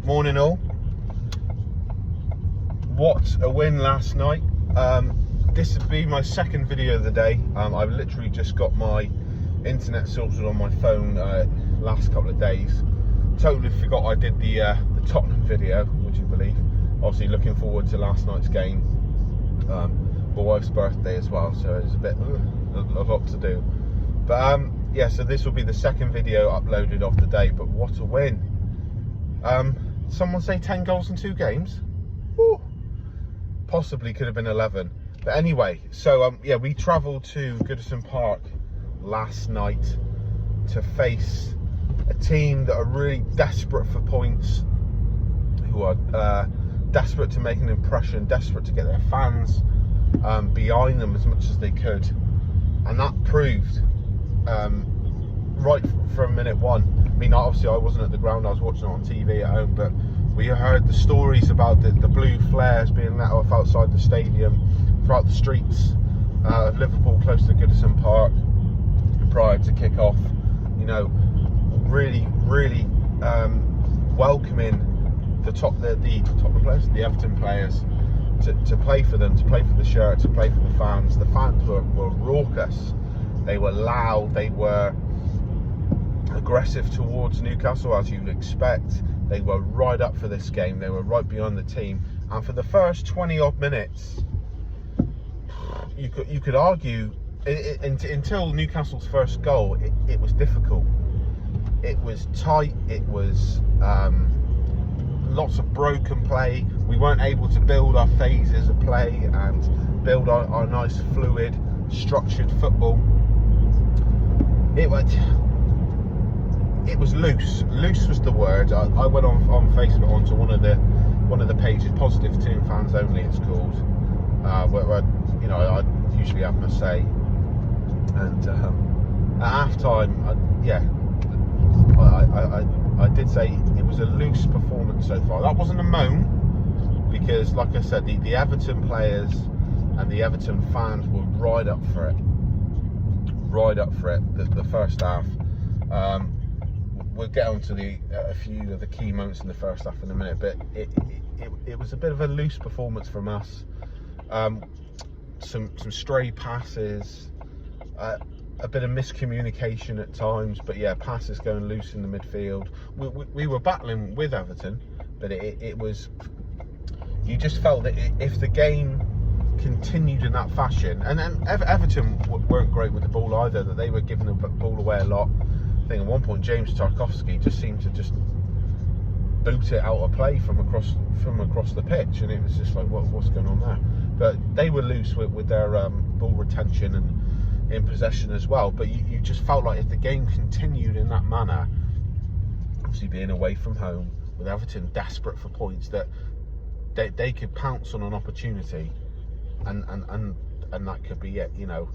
Morning all. What a win last night. This would be my second video of the day. I've literally just got my internet sorted on my phone last couple of days. Totally forgot I did the Tottenham video, would you believe? Obviously looking forward to last night's game. My wife's birthday as well, so it's a lot to do. But yeah, so this will be the second video uploaded of the day, but what a win. Someone say 10 goals in 2 games? Ooh, possibly could have been 11. But anyway, so yeah, we travelled to Goodison Park last night to face a team that are really desperate for points, who are desperate to make an impression, desperate to get their fans behind them as much as they could. And that proved right from minute one. I mean, obviously I wasn't at the ground, I was watching it on TV at home, but we heard the stories about the blue flares being let off outside the stadium, throughout the streets of Liverpool, close to Goodison Park, prior to kick-off. You know, really welcoming the Tottenham players, the Everton players, to play for them, to play for the shirt, to play for the fans. The fans were raucous, they were loud, they were aggressive towards Newcastle, as you'd expect. They were right up for this game, they were right behind the team, and for the first 20 odd minutes, you could argue until Newcastle's first goal, it was difficult. It was tight, it was lots of broken play. We weren't able to build our phases of play and build our nice fluid structured football. It was loose. Loose was the word. I went on Facebook onto one of the pages, Positive Toon Fans Only it's called, where you know, I usually have my say. And at half time, I did say it was a loose performance so far. That wasn't a moan, because like I said, the Everton players and the Everton fans were right up for it. Right up for it, the first half. We'll get on to a few of the key moments in the first half in a minute, but it was a bit of a loose performance from us. Some stray passes, a bit of miscommunication at times, but yeah, passes going loose in the midfield. We were battling with Everton, but it was, you just felt that if the game continued in that fashion, and then Everton weren't great with the ball either, that they were giving the ball away a lot. I think at one point James Tarkowski just seemed to just boot it out of play from across the pitch, and it was just like, what's going on there? But they were loose with their ball retention and in possession as well. But you just felt like if the game continued in that manner, obviously being away from home, with Everton desperate for points, that they could pounce on an opportunity, and that could be it. You know,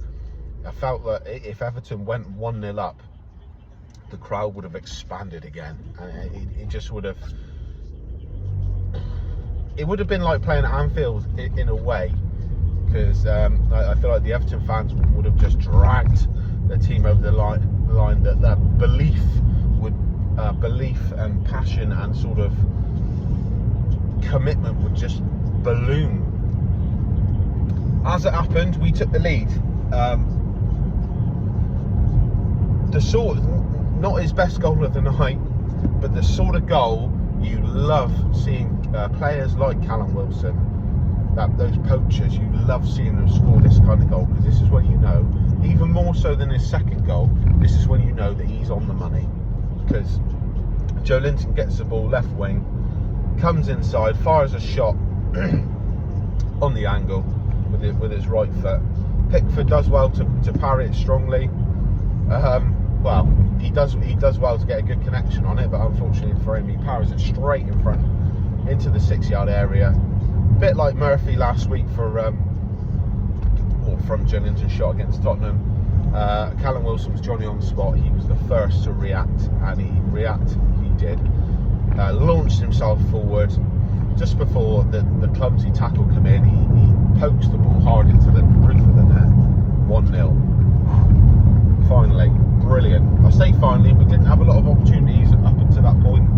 I felt that if Everton went 1-0 up, the crowd would have expanded again, and it just would have. It would have been like playing at Anfield in a way, because I feel like the Everton fans would have just dragged their team over the line. That belief and passion and sort of commitment would just balloon. As it happened, we took the lead. Not his best goal of the night, but the sort of goal you love seeing players like Callum Wilson, those poachers, you love seeing them score this kind of goal, because this is when you know, even more so than his second goal, this is when you know that he's on the money. Because Joe Linton gets the ball left wing, comes inside, fires a shot on the angle with his right foot. Pickford does well to parry it strongly. Well, he does well to get a good connection on it, but unfortunately for him, he parries it straight in front into the 6-yard area. A bit like Murphy last week from Joe Linton's shot against Tottenham. Callum Wilson was Johnny on the spot. He was the first to react, and he did. Launched himself forward. Just before the clumsy tackle come in, he pokes the ball hard into the roof of the net. 1-0. Finally. Brilliant. I say finally, we didn't have a lot of opportunities up until that point,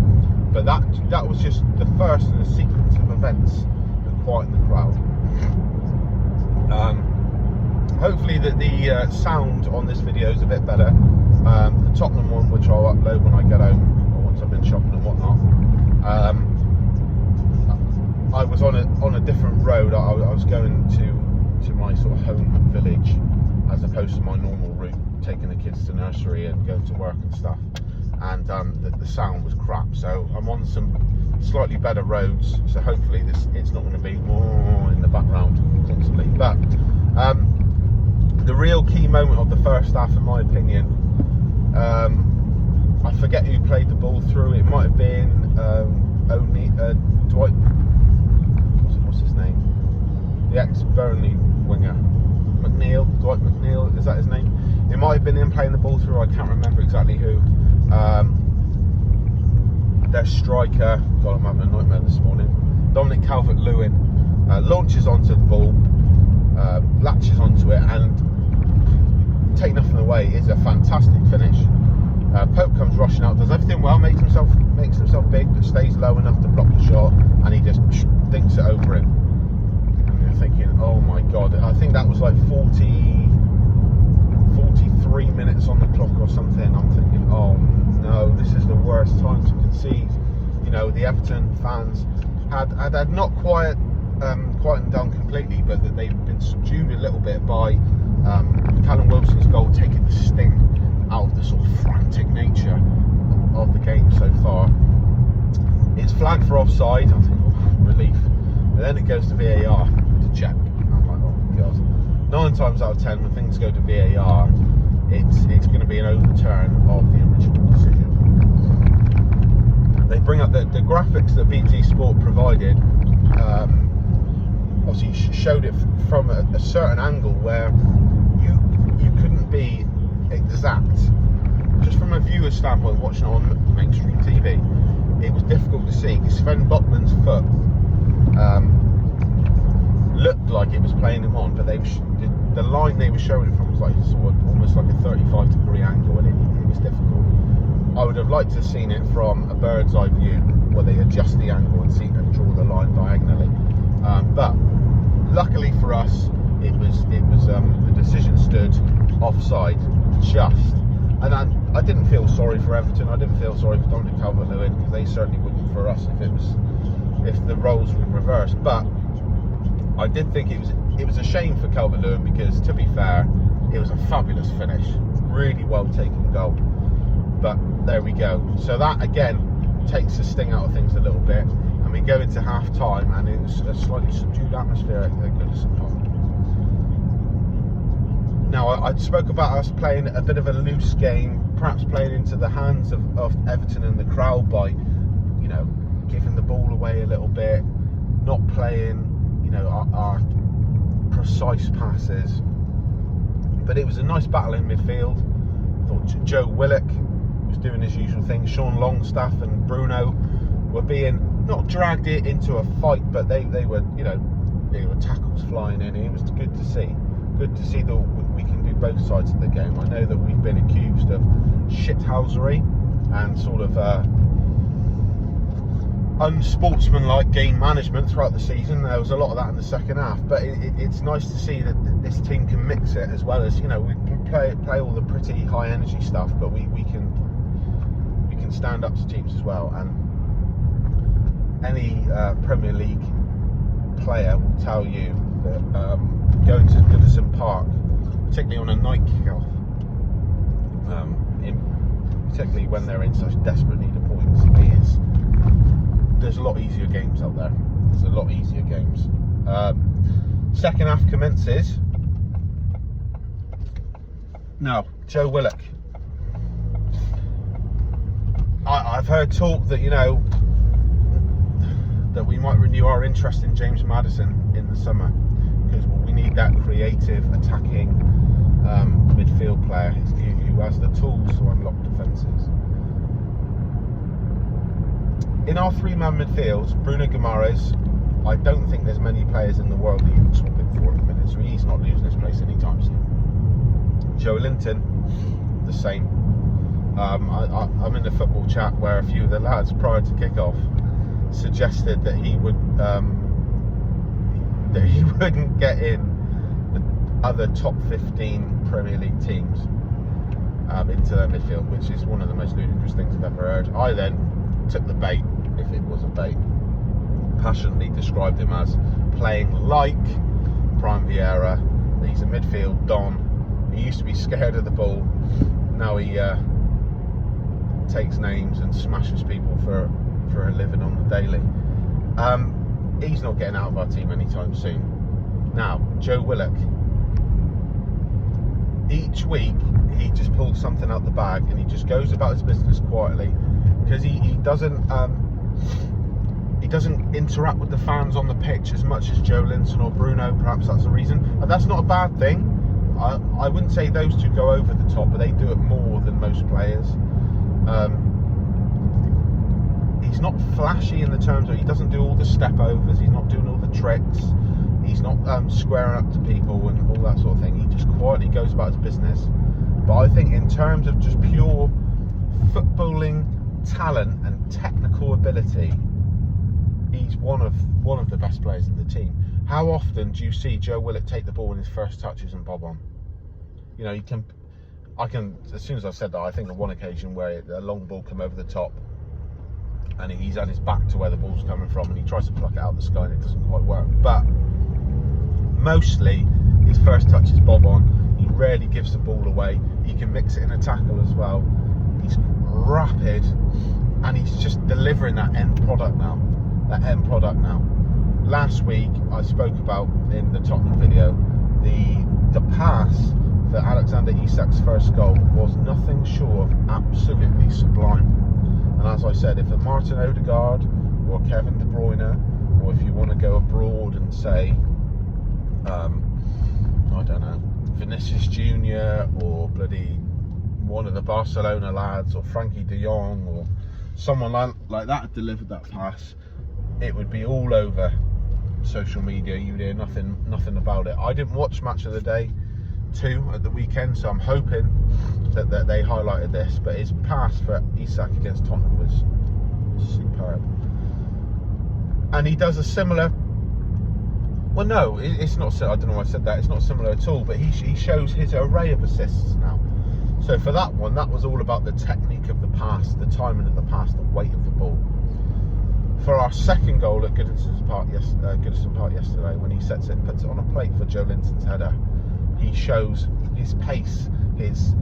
but that was just the first in a sequence of events that quietened the crowd. Hopefully the sound on this video is a bit better. The Tottenham one, which I'll upload when I get home, or once I've been shopping and whatnot. I was on a different road. I was going to my sort of home village, as opposed to my normal route, taking the kids to nursery and going to work and stuff. And the sound was crap. So I'm on some slightly better roads. So hopefully it's not going to be in the background constantly. But the real key moment of the first half, in my opinion, I forget who played the ball through. It might have been only Dwight. What's his name? The ex-Burnley winger, Dwight McNeil. Is that his name? It might have been him playing the ball through. I can't remember exactly who. Their striker. God, I'm having a nightmare this morning. Dominic Calvert-Lewin launches onto the ball, latches onto it, and take nothing away, is a fantastic finish. Pope comes rushing out, does everything well, makes himself big, but stays low enough to block the shot, and he just dinks it over him. And you're thinking, oh my god, I think that was like 43 minutes on the clock or something. I'm thinking, oh no, this is the worst time to concede. You know, the Everton fans had not quietened down completely, but that they've been subdued a little bit by Callum Wilson's goal, taking the sting out of the sort of frantic nature of the game so far. It's flagged for offside. I think, oh, relief. And then it goes to VAR to check. I'm like, oh god. 9 times out of 10, when things go to VAR, it's going to be an overturn of the original decision. They bring up the graphics that BT Sport provided. Obviously showed it from a certain angle where you couldn't be exact. Just from a viewer's standpoint, watching it on mainstream TV, it was difficult to see because Sven Botman's foot looked like it was playing him on, but the line they were showing it from was like sort of almost like a 35-degree angle, and it was difficult. I would have liked to have seen it from a bird's eye view, where they adjust the angle and draw the line diagonally. But luckily for us, it was the decision stood offside just, and I didn't feel sorry for Everton. I didn't feel sorry for Dominic Calvert-Lewin, because they certainly wouldn't for us if the roles were reversed. But I did think it was a shame for Calvert-Lewin, because to be fair, it was a fabulous finish, really well taken goal. But there we go. So that again takes the sting out of things a little bit, and we go into half time, and it was a slightly subdued atmosphere at Goodison Park. Now, I spoke about us playing a bit of a loose game, perhaps playing into the hands of Everton and the crowd by, you know, giving the ball away a little bit, not playing, you know, our precise passes. But it was a nice battle in midfield. I thought Joe Willock was doing his usual thing. Sean Longstaff and Bruno were being not dragged into a fight, but they were, you know, there were tackles flying in. It was good to see. Good to see that we can do both sides of the game. I know that we've been accused of shithousery and sort of unsportsmanlike game management throughout the season. There was a lot of that in the second half, but it's nice to see that this team can mix it, as well as, you know, we can play all the pretty high energy stuff, but we can stand up to teams as well. And any Premier League player will tell you that going to Goodison Park, particularly on a night kickoff, particularly when they're in such desperate need of points, there's a lot easier games out there. There's a lot easier games. Second half commences. Now, Joe Willock. I've heard talk that, you know, that we might renew our interest in James Maddison in the summer, because we need that creative, attacking midfield player who has the tools to unlock defences. In our three-man midfield, Bruno Guimaraes, I don't think there's many players in the world that you can swap him for at the minute, so he's not losing his place anytime soon. Joe Linton, the same. I'm in the football chat where a few of the lads prior to kick-off suggested that he wouldn't get in the other top 15 Premier League teams into their midfield, which is one of the most ludicrous things I've ever heard. I then took the bait, if it was a bait, passionately described him as playing like Prime Vieira. He's a midfield don. He used to be scared of the ball. Now he takes names and smashes people for a living on the daily. He's not getting out of our team anytime soon. Now, Joe Willock, each week he just pulls something out the bag and he just goes about his business quietly, because he doesn't interact with the fans on the pitch as much as Joe Linton or Bruno. Perhaps that's the reason. That's not a bad thing. I wouldn't say those two go over the top, but they do it more than most players. He's not flashy in the terms of he doesn't do all the step overs, he's not doing all the tricks, he's not squaring up to people and all that sort of thing. He just quietly goes about his business. But I think in terms of just pure footballing talent and technical ability, he's one of the best players in the team. How often do you see Joe Willock take the ball in his first touches and bob on? You know, I can, as soon as I said that, I think of one occasion where a long ball come over the top and he's had his back to where the ball's coming from and he tries to pluck it out of the sky and it doesn't quite work. But mostly his first touch is bob on. He rarely gives the ball away. He can mix it in a tackle as well. He's rapid and he's just delivering that end product now. Last week I spoke about in the Tottenham video the pass for Alexander Isak's first goal was nothing short of absolutely sublime. And as I said, if a Martin Odegaard or Kevin De Bruyne, or if you want to go abroad and say I don't know, Vinicius Jr. or bloody one of the Barcelona lads or Frankie de Jong or someone like that delivered that pass, it would be all over social media. You'd hear nothing about it. I didn't watch Match of the Day 2 at the weekend, so I'm hoping that they highlighted this, but his pass for Isak against Tottenham was superb. And he does a similar, well no, it's not, I don't know why I said that, it's not similar at all, but he shows his array of assists now. So for that one, that was all about the technique of the pass, the timing of the pass, the weight of the ball. For our second goal at Goodison Park yesterday, when he sets it and puts it on a plate for Joe Linton's header, he shows his pace, his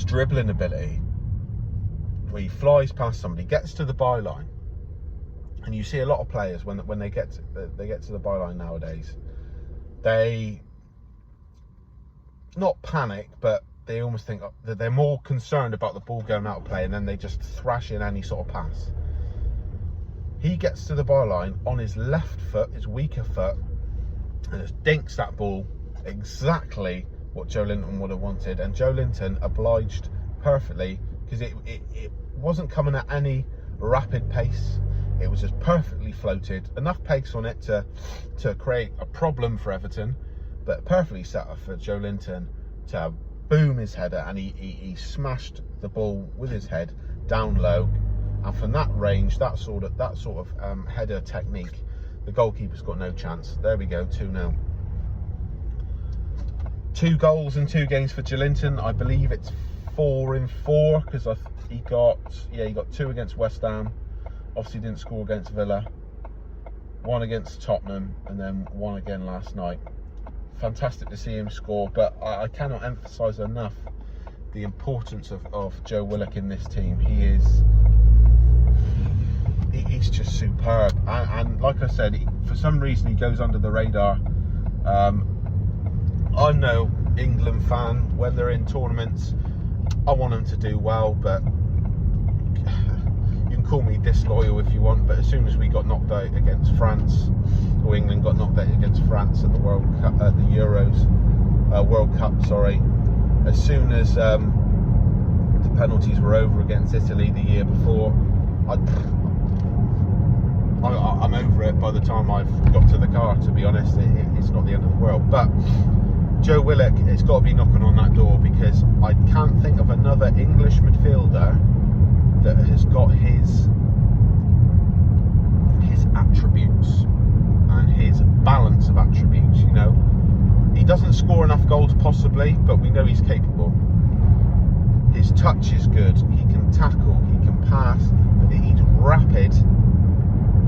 dribbling ability, where he flies past somebody, gets to the byline, and you see a lot of players when they get to the byline nowadays, they not panic, but they almost think that they're more concerned about the ball going out of play, and then they just thrash in any sort of pass. He gets to the byline on his left foot, his weaker foot, and just dinks that ball exactly what Joe Linton would have wanted. And Joe Linton obliged perfectly, because it wasn't coming at any rapid pace. It was just perfectly floated, enough pace on it to create a problem for Everton, but perfectly set up for Joe Linton to boom his header, and he smashed the ball with his head down low. And from that range, that sort of header technique, the goalkeeper's got no chance. There we go, 2-0. 2 goals in 2 games for Joe Linton. I believe it's 4 in 4, because he got 2 against West Ham. Obviously didn't score against Villa. 1 against Tottenham, and then 1 again last night. Fantastic to see him score, but I cannot emphasise enough the importance of Joe Willock in this team. He's just superb, and like I said, for some reason he goes under the radar. I'm no England fan. When they're in tournaments, I want them to do well, but you can call me disloyal if you want, but as soon as we got knocked out against France, or England got knocked out against France at the World Cup, World Cup, as soon as the penalties were over against Italy the year before, I'm over it by the time I've got to the car, to be honest. It's not the end of the world. But Joe Willock, it's got to be knocking on that door, because I can't think of another English midfielder that has got his attributes and his balance of attributes. You know, he doesn't score enough goals possibly, but we know he's capable. His touch is good, he can tackle, he can pass, he's rapid,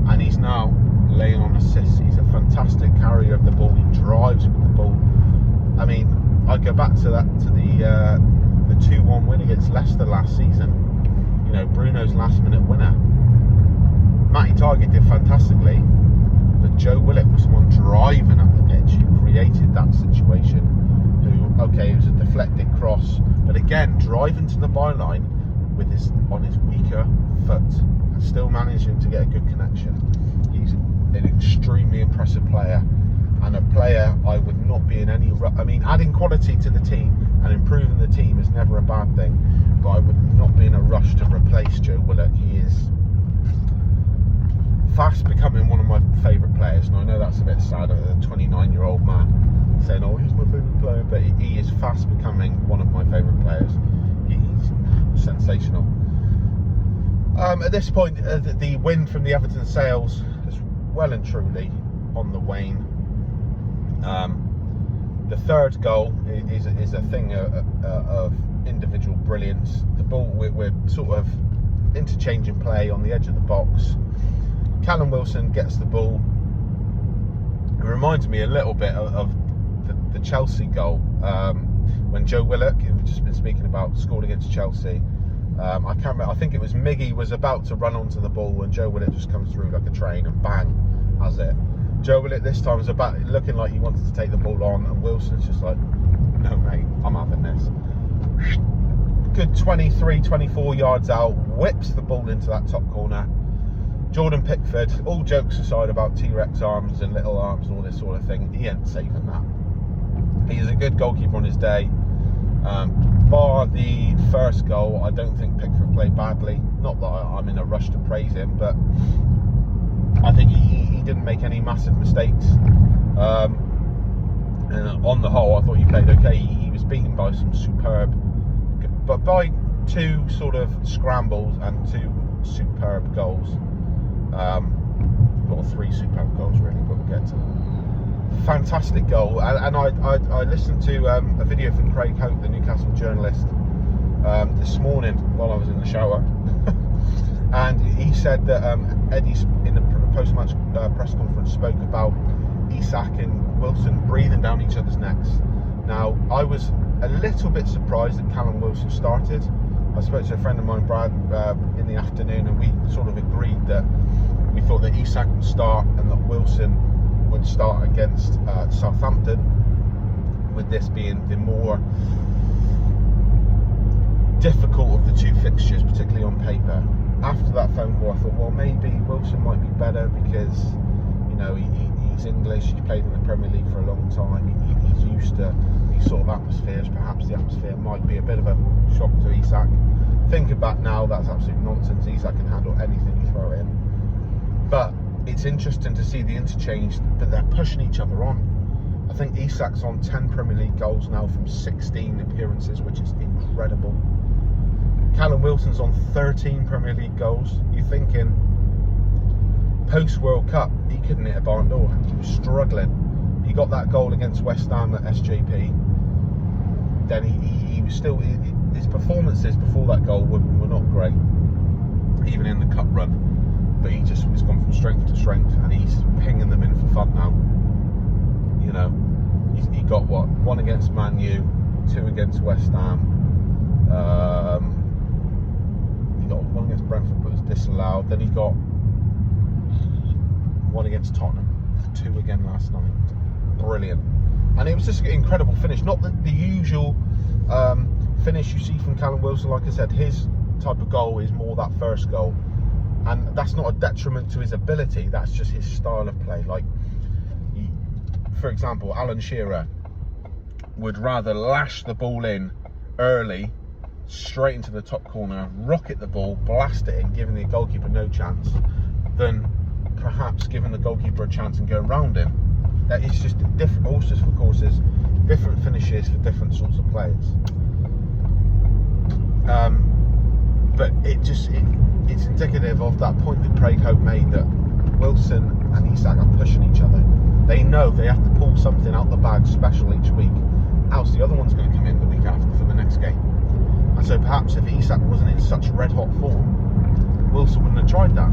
and he's now laying on assists. He's a fantastic carrier of the ball, he drives with the ball. I mean, I go back to the 2-1 win against Leicester last season. You know, Bruno's last minute winner. Matty Target did fantastically, but Joe Willock was the one driving at the pitch who created that situation. Who, okay, it was a deflected cross, but again, driving to the byline with on his weaker foot and still managing to get a good connection. He's an extremely impressive player, and a player I would not be in any. I mean, adding quality to the team and improving the team is never a bad thing, but I would not be in a rush to replace Joe Willock. He is fast becoming one of my favourite players, and I know that's a bit sad as a 29-year-old man saying, oh, he's my favourite player, but he is fast becoming one of my favourite players. He's sensational. At this point, the win from the Everton sales is well and truly on the wane. The third goal is a thing of individual brilliance. The ball, we're sort of interchanging play on the edge of the box. Callum Wilson gets the ball. It reminds me a little bit of the Chelsea goal when Joe Willock, who we've just been speaking about, scored against Chelsea. I can't remember, I think it was Miggy was about to run onto the ball and Joe Willock just comes through like a train and bang, has it. Joe Willock this time was about looking like he wanted to take the ball on, and Wilson's just like, no mate, I'm having this. Good 23, 24 yards out, whips the ball into that top corner. Jordan Pickford, all jokes aside about T-Rex arms and little arms and all this sort of thing, he ain't saving that. He's a good goalkeeper on his day. Bar the first goal, I don't think Pickford played badly. Not that I'm in a rush to praise him, but I think he didn't make any massive mistakes. And on the whole, I thought he played okay. He was beaten by some superb, but by two sort of scrambles and two superb goals. Well, three superb goals really, but we'll get to them. Fantastic goal, and I listened to a video from Craig Hope, the Newcastle journalist, this morning while I was in the shower, and he said that Eddie in the post-match press conference spoke about Isak and Wilson breathing down each other's necks. Now, I was a little bit surprised that Callum Wilson started. I spoke to a friend of mine, Brad, in the afternoon, and we sort of agreed that we thought that Isak would start and that Wilson would start against Southampton, with this being the more difficult of the two fixtures, particularly on paper. After that phone call, I thought, well, maybe Wilson might be better because, you know, he's English, he's played in the Premier League for a long time, he's used to these sort of atmospheres. Perhaps the atmosphere might be a bit of a shock to Isak. Thinking back now, that's absolute nonsense. Isak can handle anything you throw in. But it's interesting to see the interchange, but they're pushing each other on. I think Isak's on 10 Premier League goals now from 16 appearances, which is incredible. Callum Wilson's on 13 Premier League goals. You're thinking, post-World Cup, he couldn't hit a barn door. He was struggling. He got that goal against West Ham at SJP. Then he was still, his performances before that goal were not great, even in the cup run. But he just has gone from strength to strength, and he's pinging them in for fun now. You know, he got what? One against Man U, two against West Ham. He got one against Brentford, but was disallowed. Then he got one against Tottenham, two again last night. Brilliant. And it was just an incredible finish. Not the usual finish you see from Callum Wilson. Like I said, his type of goal is more that first goal. And that's not a detriment to his ability, that's just his style of play. Like, for example, Alan Shearer would rather lash the ball in early, straight into the top corner, rocket the ball, blast it in, giving the goalkeeper no chance, than perhaps giving the goalkeeper a chance and going round him. It's just different horses for courses. different finishes for different sorts of players. But it's indicative of that point that Craig Hope made, that Wilson and Isak are pushing each other. They know they have to pull something out the bag special each week, else the other one's going to come in the week after for the next game. And so perhaps if Isak wasn't in such red hot form, Wilson wouldn't have tried that.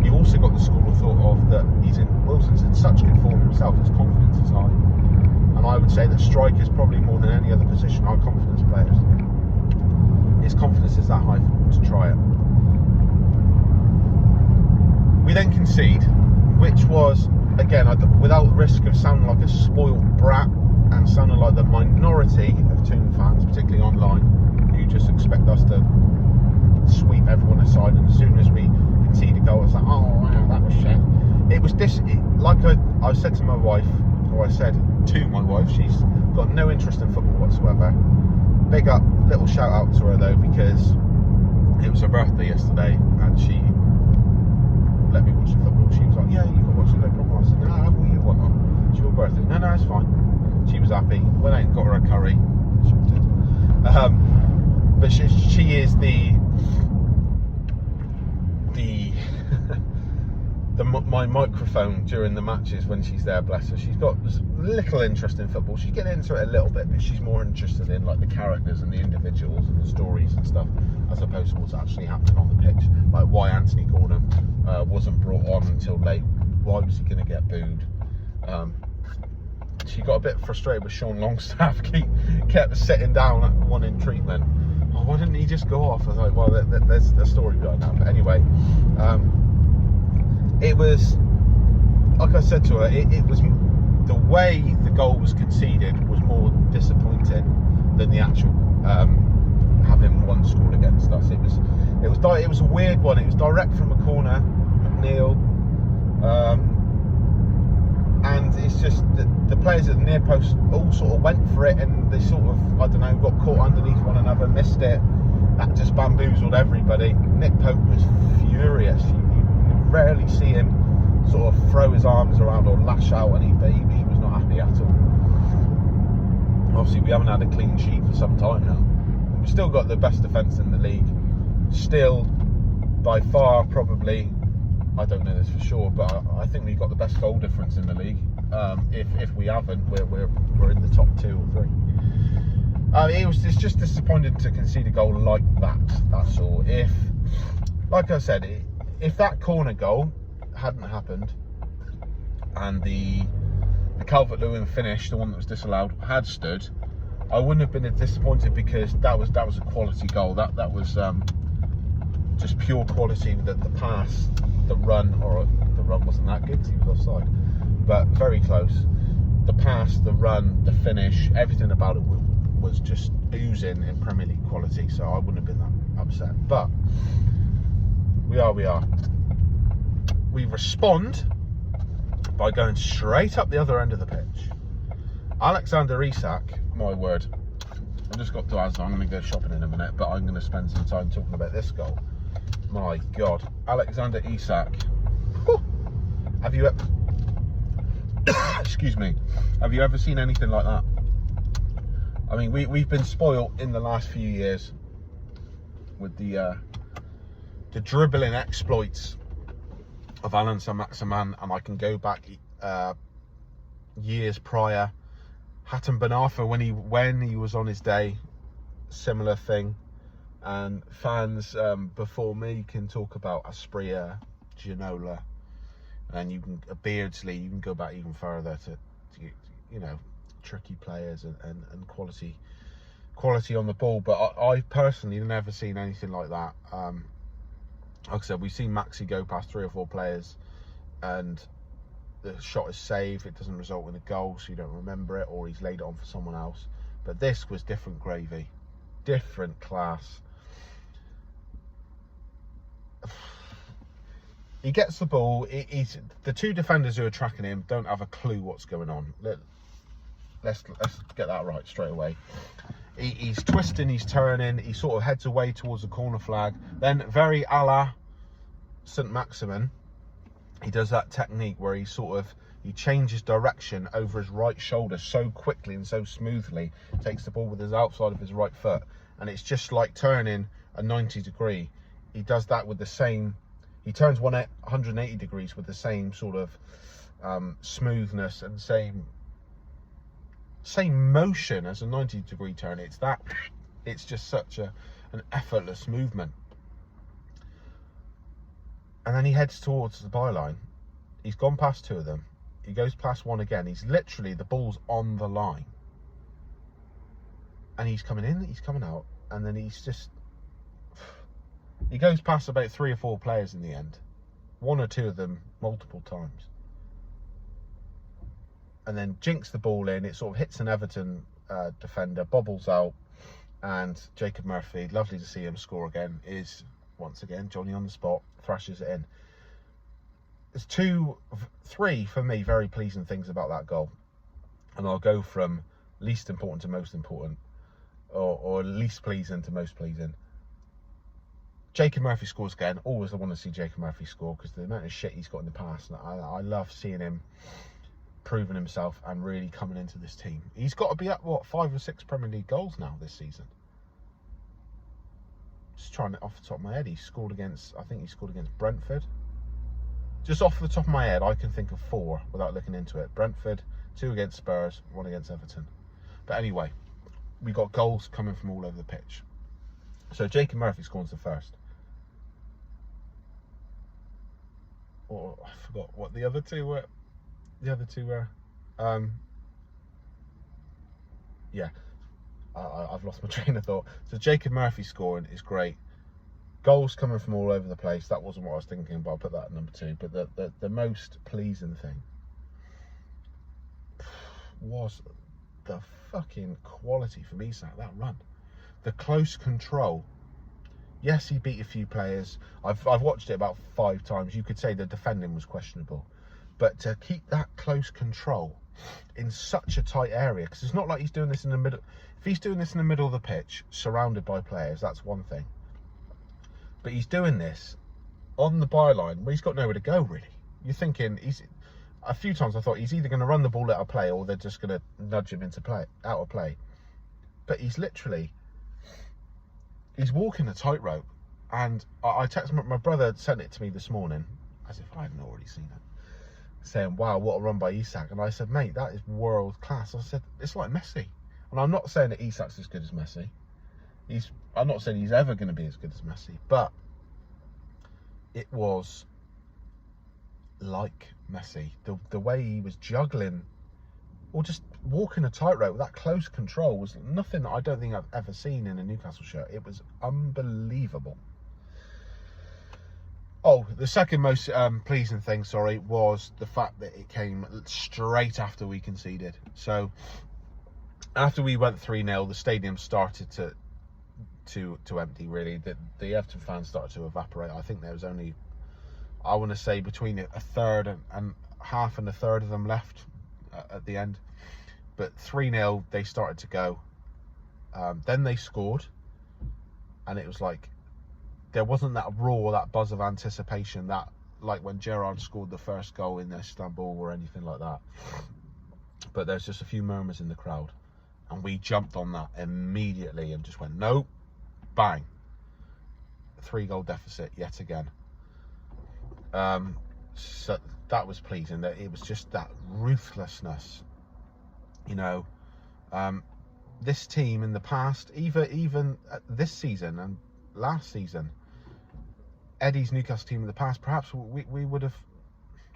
You also got the school of thought of that Wilson's in such good form himself, his confidence is high. And I would say that strikers, probably more than any other position, are confidence players. His confidence is that high for him to try it. We then concede, which was, again, without risk of sounding like a spoiled brat and sounding like the minority of Toon fans, particularly online, who just expect us to sweep everyone aside, and as soon as we concede a goal, it's like, oh wow, that was shit. It was like I said to my wife, or I said to my wife, she's got no interest in football whatsoever. Big up, little shout out to her though, because it was her birthday yesterday and she let me watch the football. She was like, yeah, you can watch it, no problem. I said, no, have all you want on. It's your birthday. No, it's fine. She was happy. Went out and got her a curry. She did. But she is my microphone during the matches when she's there, bless her. She's got little interest in football. She's getting into it a little bit, but she's more interested in like the characters and the individuals and the stories and stuff, as opposed to what's actually happening on the pitch. Like why Anthony Gordon wasn't brought on until late. Why was he going to get booed? She got a bit frustrated with Sean Longstaff. Kept sitting down at one in treatment. Oh, why didn't he just go off? I was like, well, there's a story behind that. But anyway, it was, like I said to her, it was the way the goal was conceded was more disappointing than the actual having one scored against us. It was a weird one. It was direct from a corner, McNeil, and it's just the players at the near post all sort of went for it, and they sort of, I don't know, got caught underneath one another, missed it. That just bamboozled everybody. Nick Pope was furious. You rarely see him sort of throw his arms around or lash out, and he was not happy at all. Obviously, we haven't had a clean sheet for some time now. We've still got the best defence in the league. Still, by far, probably, I don't know this for sure, but I think we've got the best goal difference in the league. If we haven't, we're in the top 2 or 3. It's just disappointing to concede a goal like that. That's all. Like I said, if that corner goal hadn't happened and the Calvert-Lewin finish, the one that was disallowed, had stood, I wouldn't have been disappointed, because that was a quality goal. That was just pure quality. The pass, the run wasn't that good because he was offside, but very close. The pass, the run, the finish, everything about it was just oozing in Premier League quality. So I wouldn't have been that upset. But we are. We respond by going straight up the other end of the pitch. Alexander Isak, my word. I've just got to ask, I'm going to go shopping in a minute, but I'm going to spend some time talking about this goal. My God. Alexander Isak. Whew. Have you excuse me. Have you ever seen anything like that? I mean, we've been spoiled in the last few years with the dribbling exploits of Alan Saint-Maximin, and I can go back years prior. Hatem Ben Arfa, when he was on his day, similar thing. And fans before me can talk about Asprilla, Ginola, and you can Beardsley. You can go back even further to you know, tricky players and quality on the ball. But I personally never seen anything like that. Like I said, we've seen Maxi go past 3 or 4 players, and the shot is saved. It doesn't result in a goal, so you don't remember it, or he's laid it on for someone else. But this was different gravy, different class. He gets the ball. The 2 defenders who are tracking him don't have a clue what's going on. Let's get that right straight away. He's twisting, he's turning, he sort of heads away towards the corner flag. Then, very a la Saint-Maximin, he does that technique where he sort of He changes direction over his right shoulder so quickly and so smoothly, takes the ball with his outside of his right foot, and it's just like turning a 90 degree. He does that with the same, he turns 180 degrees with the same sort of smoothness and same motion as a 90 degree turn. It's just such an effortless movement. And then he heads towards the byline. He's gone past two of them. He goes past one again. He's literally, the ball's on the line. And he's coming in, he's coming out, and then he goes past about 3 or 4 players in the end. 1 or 2 of them multiple times. And then jinks the ball in. It sort of hits an Everton defender, bobbles out, and Jacob Murphy, lovely to see him score again, is once again Johnny on the spot, thrashes it in. There's 3 for me very pleasing things about that goal, and I'll go from least important to most important, or least pleasing to most pleasing. Jacob Murphy scores again. Always I want to see Jacob Murphy score, because the amount of shit he's got in the past, and I love seeing him proving himself and really coming into this team. He's got to be at, what, 5 or 6 Premier League goals now this season. Just trying it off the top of my head. I think he scored against Brentford. Just off the top of my head, I can think of 4 without looking into it. Brentford, 2 against Spurs, 1 against Everton. But anyway, we got goals coming from all over the pitch. So Jacob Murphy scores the first. Oh, I forgot what the other two were. Yeah, I've lost my train of thought. So Jacob Murphy scoring is great. Goals coming from all over the place. That wasn't what I was thinking, but I'll put that at number 2. But the most pleasing thing was the fucking quality from Isak, that run. The close control. Yes, he beat a few players. I've watched it about 5 times. You could say the defending was questionable. But to keep that close control in such a tight area, because it's not like he's doing this in the middle. If he's doing this in the middle of the pitch, surrounded by players, that's one thing. But he's doing this on the byline where he's got nowhere to go, really. You're thinking, a few times I thought he's either going to run the ball out of play, or they're just going to nudge him into out of play. But he's walking a tightrope. And I texted my brother, sent it to me this morning, as if I hadn't already seen it, saying, wow, what a run by Isak. And I said, mate, that is world class. I said, it's like Messi. And I'm not saying that Isak's as good as Messi. I'm not saying he's ever going to be as good as Messi, but it was like Messi. The way he was juggling, or just walking a tightrope with that close control, was nothing that I don't think I've ever seen in a Newcastle shirt. It was unbelievable. Oh, the second most pleasing thing, was the fact that it came straight after we conceded. So after we went 3-0, the stadium started to empty, really. The Everton fans started to evaporate. I think there was only, I want to say, between a third and half and a third of them left at the end. But 3-0, they started to go. Then they scored, and it was like, there wasn't that roar, that buzz of anticipation, that like when Gerrard scored the first goal in Istanbul or anything like that. But there's just a few murmurs in the crowd, and we jumped on that immediately and just went, nope, bang. 3-goal deficit yet again. So that was pleasing. That it was just that ruthlessness. You know, this team in the past, even this season and last season, Eddie's Newcastle team in the past, perhaps we would have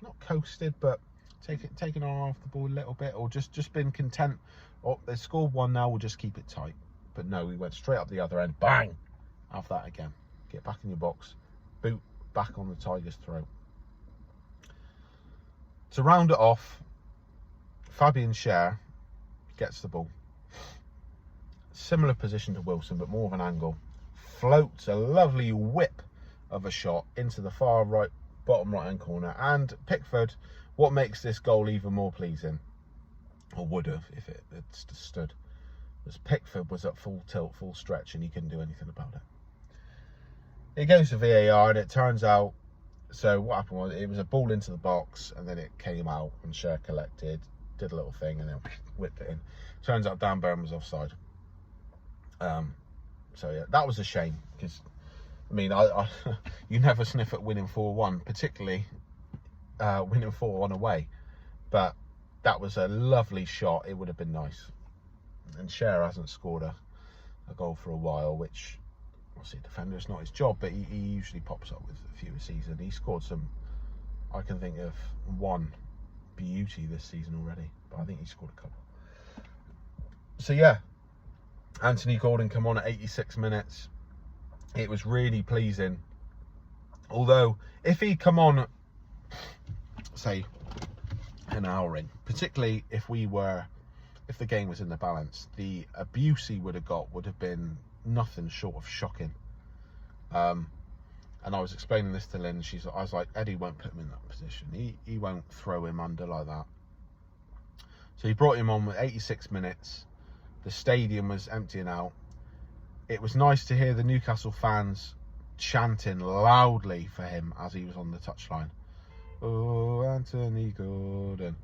not coasted, but taken our eye off the ball a little bit, or just been content. Oh, they scored 1 now, we'll just keep it tight. But no, we went straight up the other end, bang, have that again. Get back in your box, boot back on the Tigers' throat. To round it off, Fabian Schär gets the ball. Similar position to Wilson, but more of an angle. Floats a lovely whip of a shot into the far right, bottom right hand corner. And Pickford, what makes this goal even more pleasing, or would have if it had stood, was Pickford was at full tilt, full stretch, and he couldn't do anything about it. It goes to VAR, and it turns out So what happened was, it was a ball into the box, and then it came out, and Cher collected, did a little thing, and then whipped it in. Turns out Dan Burn was offside. So yeah, that was a shame, because I mean, I you never sniff at winning 4-1, particularly winning 4-1 away. But that was a lovely shot. It would have been nice. And Cher hasn't scored a goal for a while, which obviously defender is not his job, but he usually pops up with a few a season. He scored some, I can think of one beauty this season already, but I think he scored a couple. So yeah, Anthony Gordon come on at 86 minutes. It was really pleasing. Although, if he'd come on, say, an hour in, particularly if the game was in the balance, the abuse he would have got would have been nothing short of shocking. And I was explaining this to Lynn. I was like, Eddie won't put him in that position. He won't throw him under like that. So he brought him on with 86 minutes. The stadium was emptying out. It was nice to hear the Newcastle fans chanting loudly for him as he was on the touchline. Oh, Anthony Gordon.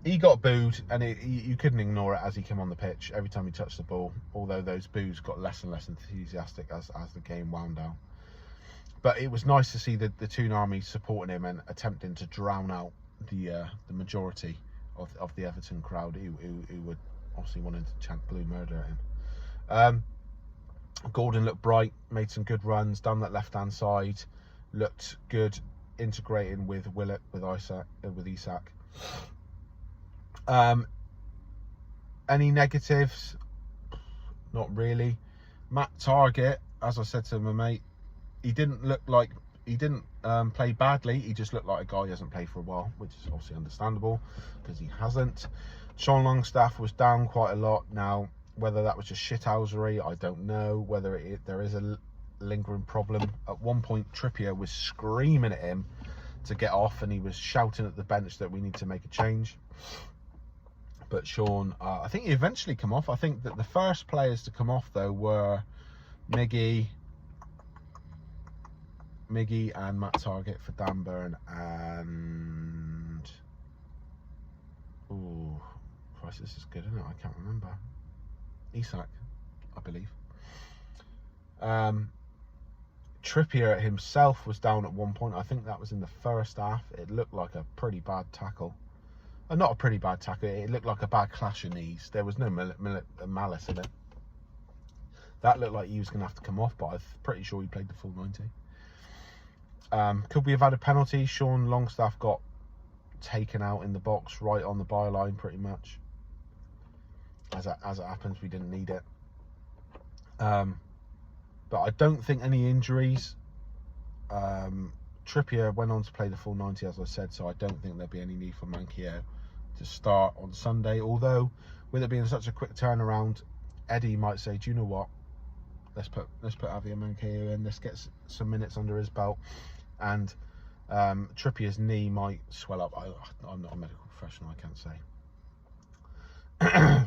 He got booed, and you couldn't ignore it as he came on the pitch every time he touched the ball, although those boos got less and less enthusiastic as the game wound down. But it was nice to see the Toon army supporting him and attempting to drown out the majority of the Everton crowd who would obviously wanted to chant blue murder at him. Gordon looked bright, made some good runs down that left-hand side, looked good, integrating with Willock, with Isak. Any negatives? Not really. Matt Targett, as I said to my mate, he didn't play badly. He just looked like a guy who hasn't played for a while, which is obviously understandable because he hasn't. Sean Longstaff was down quite a lot. Now, whether that was just shithousery, I don't know. Whether there is a lingering problem. At one point, Trippier was screaming at him to get off, and he was shouting at the bench that we need to make a change. But Sean, I think he eventually came off. I think that the first players to come off, though, were Miggy and Matt Targett for Dan Burn, and oh Christ, this is good, isn't it? I can't remember. Isak, I believe. Trippier himself was down at one point. I think that was in the first half. It looked like a pretty bad tackle. Not a pretty bad tackle. It looked like a bad clash of knees. There was no malice in it. That looked like he was going to have to come off, but I'm pretty sure he played the full 90. Could we have had a penalty? Sean Longstaff got taken out in the box right on the byline, pretty much. As it happens, we didn't need it. But I don't think any injuries. Trippier went on to play the full 90, as I said, so I don't think there'll be any need for Manquillo to start on Sunday. Although, with it being such a quick turnaround, Eddie might say, do you know what? Let's put Javier Manquillo in. Let's get some minutes under his belt. And Trippier's knee might swell up. I'm not a medical professional, I can't say.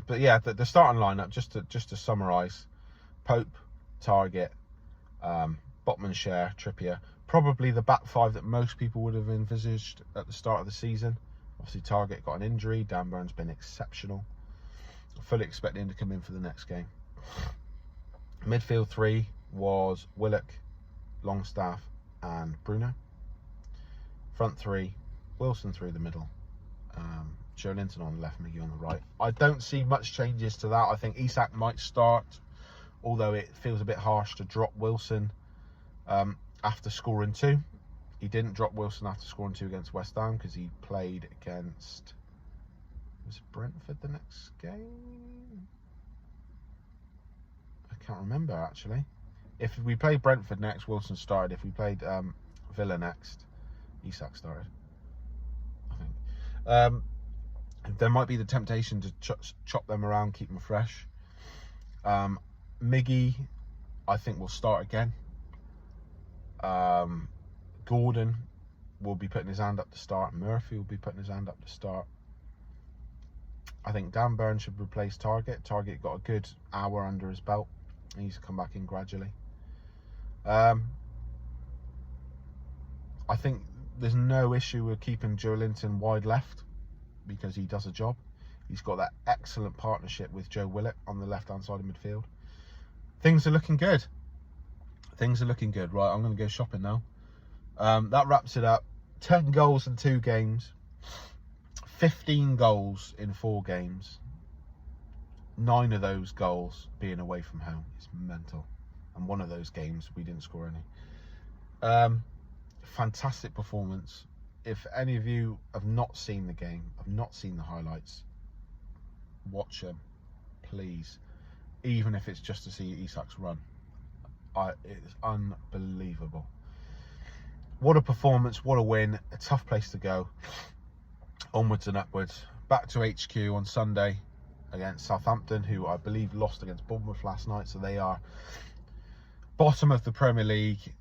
But yeah, the starting lineup, just to summarise: Pope, Targett, Botman, Cher, Trippier. Probably the back five that most people would have envisaged at the start of the season. Obviously, Targett got an injury. Dan Burn's been exceptional. Fully expecting him to come in for the next game. Midfield three was Willock, Longstaff, and Bruno. Front three, Wilson through the middle. Joe Linton on the left, Miggy on the right. I don't see much changes to that. I think Isak might start, although it feels a bit harsh to drop Wilson after scoring 2. He didn't drop Wilson after scoring 2 against West Ham because he played against, was it Brentford the next game? I can't remember actually. If we played Brentford next, Wilson started. If we played Villa next, Isak started, I think. There might be the temptation to chop them around, keep them fresh. Miggy, I think, will start again. Gordon will be putting his hand up to start. Murphy will be putting his hand up to start. I think Dan Burn should replace Targett. Targett got a good hour under his belt. He needs to come back in gradually. I I think there's no issue with keeping Joe Linton wide left because he does a job. He's got that excellent partnership with Joe Willett on the left-hand side of midfield. Things are looking good. Things are looking good. Right, I'm going to go shopping now. That wraps it up. 10 goals in 2 games. 15 goals in 4 games. 9 of those goals being away from home. It's mental. And one of those games, we didn't score any. Fantastic performance. If any of you have not seen the game, have not seen the highlights, watch them, please. Even if it's just to see Isak's run. It's unbelievable. What a performance, what a win. A tough place to go. Onwards and upwards. Back to HQ on Sunday against Southampton, who I believe lost against Bournemouth last night. So they are bottom of the Premier League.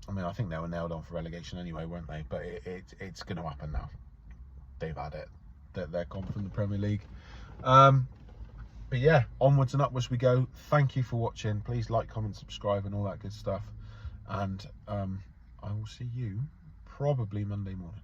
I mean, I think they were nailed on for relegation anyway, weren't they? But it's going to happen now. They've had it. They're gone from the Premier League. But yeah, onwards and upwards we go. Thank you for watching. Please like, comment, subscribe and all that good stuff. And I will see you probably Monday morning.